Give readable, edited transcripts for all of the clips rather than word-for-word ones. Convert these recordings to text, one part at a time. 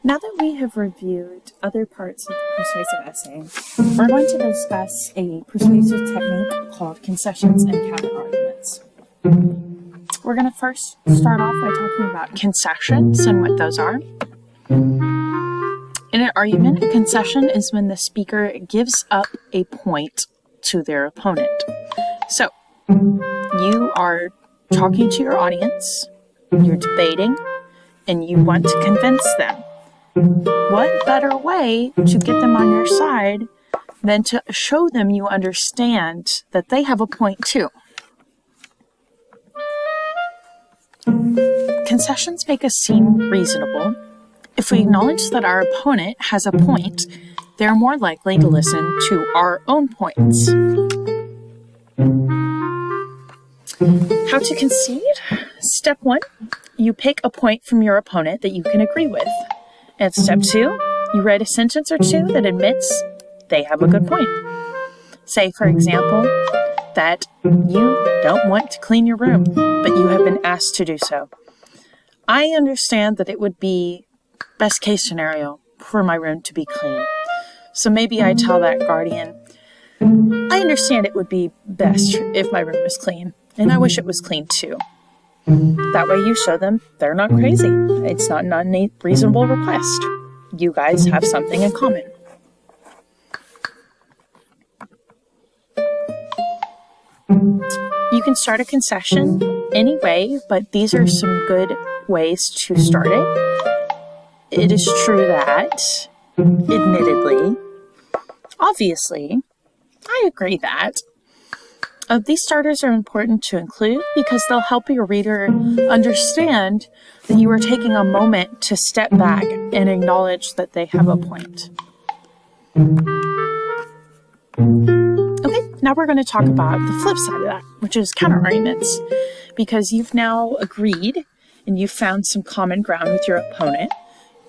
Now that we have reviewed other parts of the persuasive essay, we're going to discuss a persuasive technique called concessions and counterarguments. We're going to first start off by talking about concessions and what those are. In an argument, a concession is when the speaker gives up a point to their opponent. So, you are talking to your audience, you're debating, and you want to convince them. What better way to get them on your side than to show them you understand that they have a point too? Concessions make us seem reasonable. If we acknowledge that our opponent has a point, they're more likely to listen to our own points. How to concede? Step 1, you pick a point from your opponent that you can agree with. And step 2, you write a sentence or two that admits they have a good point. Say, for example, that you don't want to clean your room, but you have been asked to do so. I understand that it would be best case scenario for my room to be clean. So maybe I tell that guardian, I understand it would be best if my room was clean, and I wish it was clean too. That way you show them they're not crazy. It's not an unreasonable request. You guys have something in common. You can start a concession any way, but these are some good ways to start it. It is true that, admittedly, obviously, I agree that these starters are important to include because they'll help your reader understand that you are taking a moment to step back and acknowledge that they have a point. Okay, now we're going to talk about the flip side of that, which is counterarguments, because you've now agreed and you've found some common ground with your opponent.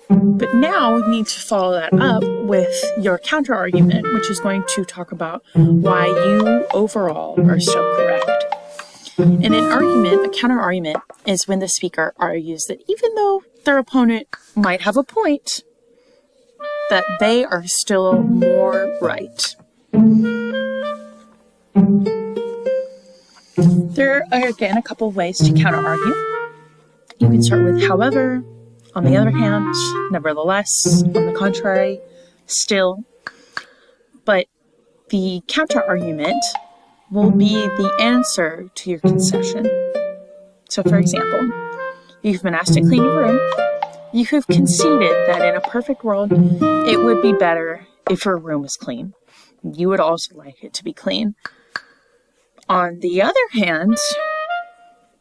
But now we need to follow that up with your counterargument, which is going to talk about why you overall are so correct. In an argument, a counterargument is when the speaker argues that even though their opponent might have a point, that they are still more right. There are, again, a couple of ways to counterargue. You can start with however, on the other hand, nevertheless, on the contrary, still. But the counter-argument will be the answer to your concession. So, for example, you've been asked to clean your room. You have conceded that in a perfect world, it would be better if your room was clean. You would also like it to be clean. On the other hand,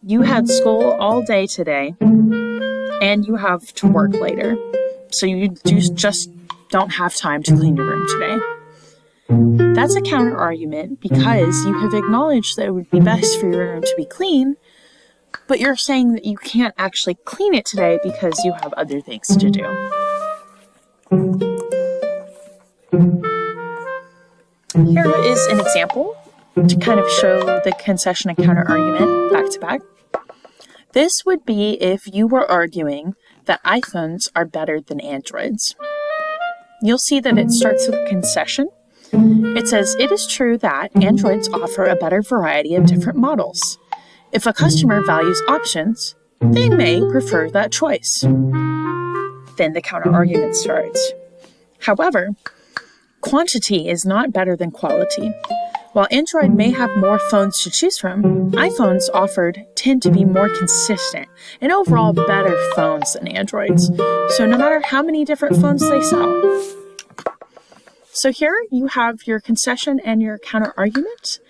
you had school all day today, and you have to work later, so you just don't have time to clean your room today. That's a counter-argument because you have acknowledged that it would be best for your room to be clean, but you're saying that you can't actually clean it today because you have other things to do. Here is an example to kind of show the concession and counter-argument back to back. This would be if you were arguing that iPhones are better than Androids. You'll see that it starts with a concession. It says, it is true that Androids offer a better variety of different models. If a customer values options, they may prefer that choice. Then the counter-argument starts. However, quantity is not better than quality. While Android may have more phones to choose from, iPhones offered tend to be more consistent and overall better phones than Androids. So no matter how many different phones they sell. So here you have your concession and your counter-argument.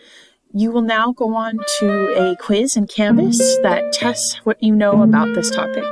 You will now go on to a quiz in Canvas that tests what you know about this topic.